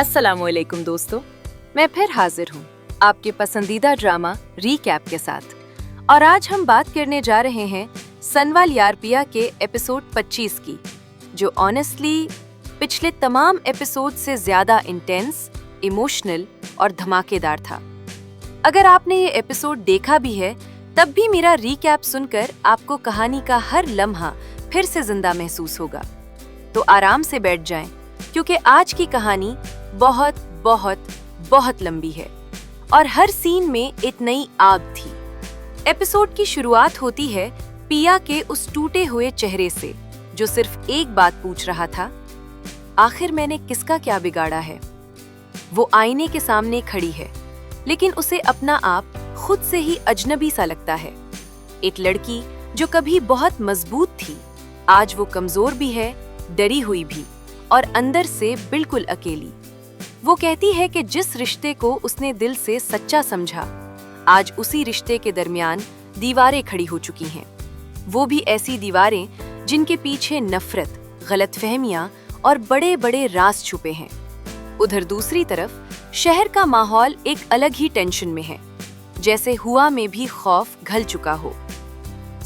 अस्सलाम वालेकुम दोस्तों, मैं फिर हाजिर हूँ आपके पसंदीदा ड्रामा रीकैप के साथ। और आज हम बात करने जा रहे हैं सनवाल यार पिया के एपिसोड 25 की, जो ऑनेस्टली पिछले तमाम एपिसोड से ज्यादा इंटेंस, इमोशनल और धमाकेदार था। अगर आपने ये एपिसोड देखा भी है, तब भी मेरा रीकैप सुनकर आपको कहानी का हर लम्हा फिर से जिंदा महसूस होगा। तो आराम से बैठ जाएं, क्योंकि आज की कहानी बहुत बहुत बहुत लंबी है और हर सीन में एक नई आग थी। एपिसोड की शुरुआत होती है पिया के उस टूटे हुए चेहरे से, जो सिर्फ एक बात पूछ रहा था, आखिर मैंने किसका क्या बिगाड़ा है। वो आईने के सामने खड़ी है, लेकिन उसे अपना आप खुद से ही अजनबी सा लगता है। एक लड़की जो कभी बहुत मजबूत थी, आज वो कमजोर भी है, डरी हुई भी और अंदर से बिल्कुल अकेली। वो कहती है कि जिस रिश्ते को उसने दिल से सच्चा समझा, आज उसी रिश्ते के दरमियान दीवारें खड़ी हो चुकी हैं। वो भी ऐसी दीवारें जिनके पीछे नफरत, गलतफहमियां और बड़े बड़े राज छुपे हैं। उधर दूसरी तरफ शहर का माहौल एक अलग ही टेंशन में है, जैसे हुआ में भी खौफ घल चुका हो।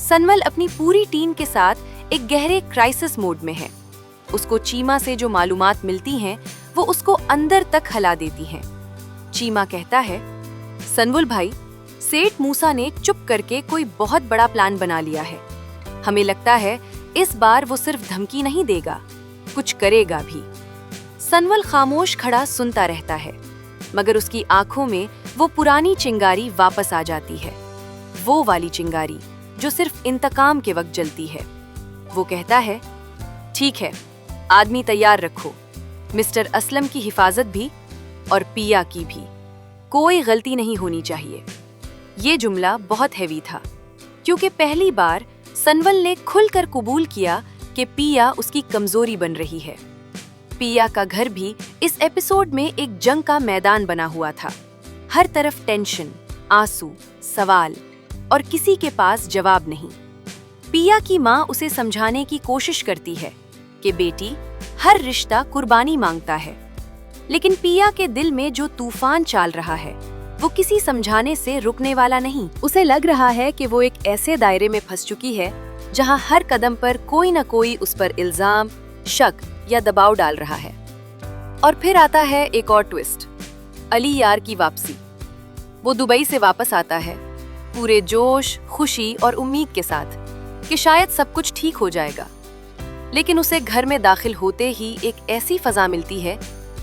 सनवल अपनी पूरी टीम के साथ एक गहरे क्राइसिस मोड में है। उसको चीमा से जो मालूमात मिलती हैं, वो उसको अंदर तक हिला देती हैं। चीमा कहता है, सनवल भाई, सेठ मूसा ने चुप करके कोई बहुत बड़ा प्लान बना लिया है। हमें लगता है इस बार वो सिर्फ धमकी नहीं देगा, कुछ करेगा भी। सनवल खामोश खड़ा सुनता रहता है, मगर उसकी आंखों में वो पुरानी चिंगारी वापस आ जाती है, वो वाली चिंगारी जो सिर्फ इंतकाम के वक्त जलती है। वो कहता है, ठीक है, आदमी तैयार रखो, मिस्टर असलम की हिफाजत भी और पिया की भी, कोई गलती नहीं होनी चाहिए। ये जुमला बहुत हैवी था, क्योंकि पहली बार सनवल ने खुलकर कबूल किया कि पिया उसकी कमजोरी बन रही है। पिया का घर भी इस एपिसोड में एक जंग का मैदान बना हुआ था। हर तरफ टेंशन, आंसू, सवाल और किसी के पास जवाब नहीं। पिया की माँ उसे समझाने की कोशिश करती है कि बेटी, हर रिश्ता कुर्बानी मांगता है, लेकिन पिया के दिल में जो तूफान चाल रहा है, वो किसी समझाने से रुकने वाला नहीं। उसे लग रहा है कि वो एक ऐसे दायरे में फंस चुकी है जहाँ हर कदम पर कोई न कोई उस पर इल्जाम, शक या दबाव डाल रहा है। और फिर आता है एक और ट्विस्ट, अली यार की वापसी। वो दुबई से वापस आता है, पूरे जोश, खुशी और उम्मीद के साथ कि शायद सब कुछ ठीक हो जाएगा। लेकिन उसे घर में दाखिल होते ही एक ऐसी फजा मिलती है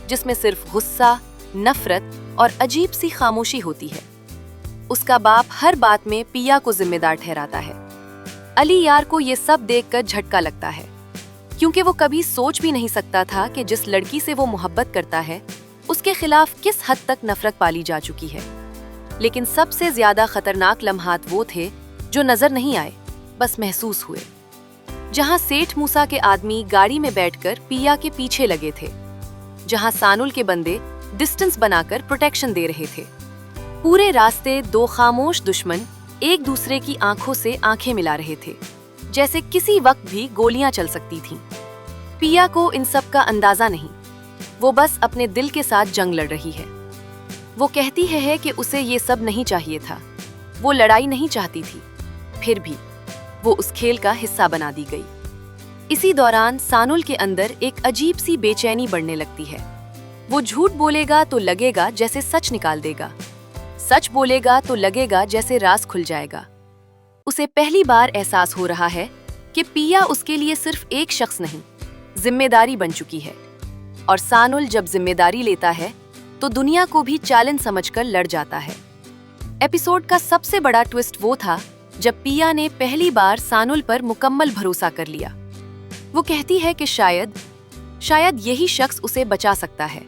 जिसमें सिर्फ गुस्सा, नफरत और अजीब सी खामोशी होती है। उसका बाप हर बात में पिया को जिम्मेदार ठहराता है। अली यार को ये सब देखकर झटका लगता है, क्योंकि वो कभी सोच भी नहीं सकता था कि जिस लड़की से वो मोहब्बत करता है, उसके खिलाफ किस हद तक नफरत पाली जा चुकी है। लेकिन सबसे ज्यादा खतरनाक लम्हात वो थे जो नजर नहीं आए, बस महसूस हुए। जहां सेठ मूसा के आदमी गाड़ी में बैठकर पिया के पीछे लगे थे, जहां सानुल के बंदे डिस्टेंस बनाकर प्रोटेक्शन दे रहे थे। पूरे रास्ते दो खामोश दुश्मन एक दूसरे की आंखों से आंखें मिला रहे थे, जैसे किसी वक्त भी गोलियां चल सकती थीं। पिया को इन सब का अंदाजा नहीं, वो बस अपने दिल के साथ जंग लड़ रही है। वो कहती है कि उसे ये सब नहीं चाहिए था, वो लड़ाई नहीं चाहती थी, फिर भी वो उस खेल का हिस्सा बना दी गई। इसी दौरान सानुल के अंदर एक अजीब सी बेचैनी बढ़ने लगती है। वो झूठ बोलेगा तो लगेगा जैसे सच निकाल देगा, सच बोलेगा तो लगेगा जैसे राज खुल जाएगा। उसे पहली बार एहसास हो रहा है कि पिया उसके लिए सिर्फ एक शख्स नहीं, जिम्मेदारी बन चुकी है। और सानुल जब जिम्मेदारी लेता है तो दुनिया को भी चैलेंज समझकर लड़ जाता है। एपिसोड का सबसे बड़ा ट्विस्ट वो था जब पिया ने पहली बार सानुल पर मुकम्मल भरोसा कर लिया। वो कहती है कि शायद यही शख्स उसे बचा सकता है,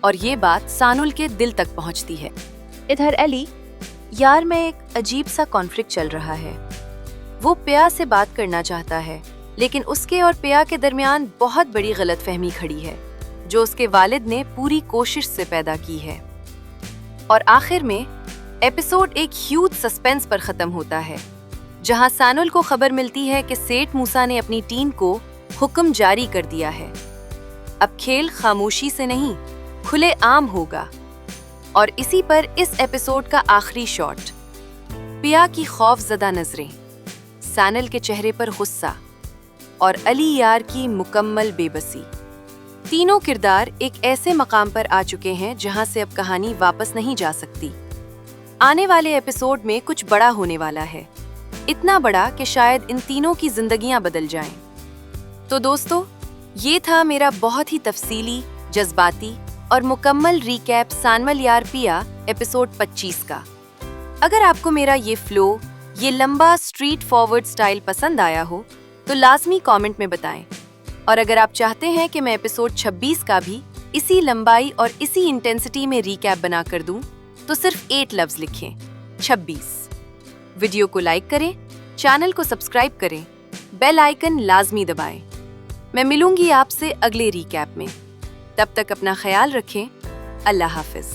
और ये बात सानुल के दिल तक पहुंचती है। इधर अली यार में एक अजीब सा कॉन्फ्लिक्ट चल रहा है। वो पिया से बात करना चाहता है, लेकिन उसके और पिया के दरमियान बहुत बड़ी गलतफहमी खड़ी है, जो उसके वालिद ने पूरी कोशिश से पैदा की है। और आखिर में एपिसोड एक ह्यूज सस्पेंस पर खत्म होता है, जहां सानुल को खबर मिलती है कि सेठ मूसा ने अपनी टीम को हुक्म जारी कर दिया है। अब खेल खामोशी से नहीं, کھلے عام ہوگا۔ اور اسی پر اس ایپیسوڈ کا آخری شاٹ، پیا کی خوف زدہ نظریں، سینل کے چہرے پر غصہ اور علی یار کی مکمل بے بسی۔ تینوں کردار ایک ایسے مقام پر آ چکے ہیں جہاں سے اب کہانی واپس نہیں جا سکتی۔ آنے والے ایپیسوڈ میں کچھ بڑا ہونے والا ہے، اتنا بڑا کہ شاید ان تینوں کی زندگیاں بدل جائیں۔ تو دوستو، یہ تھا میرا بہت ہی تفصیلی، جذباتی اور مکمل ریکیپ سانول یار پیا ایپیسوڈ 25 کا۔ اگر آپ کو میرا یہ فلو، یہ لمبا سٹریٹ فارورڈ سٹائل پسند آیا ہو تو لازمی کامنٹ میں بتائیں، اور اگر آپ چاہتے ہیں کہ میں ایپیسوڈ 26 کا بھی اسی لمبائی اور اسی انٹینسٹی میں ریکیپ بنا کر دوں تو صرف 8 لفظ لکھیں، 26۔ ویڈیو کو لائک کریں، چینل کو سبسکرائب کریں، بیل آئیکن لازمی دبائیں۔ میں ملوں گی آپ سے اگلے ریکیپ میں، تب تک اپنا خیال رکھیں۔ اللہ حافظ۔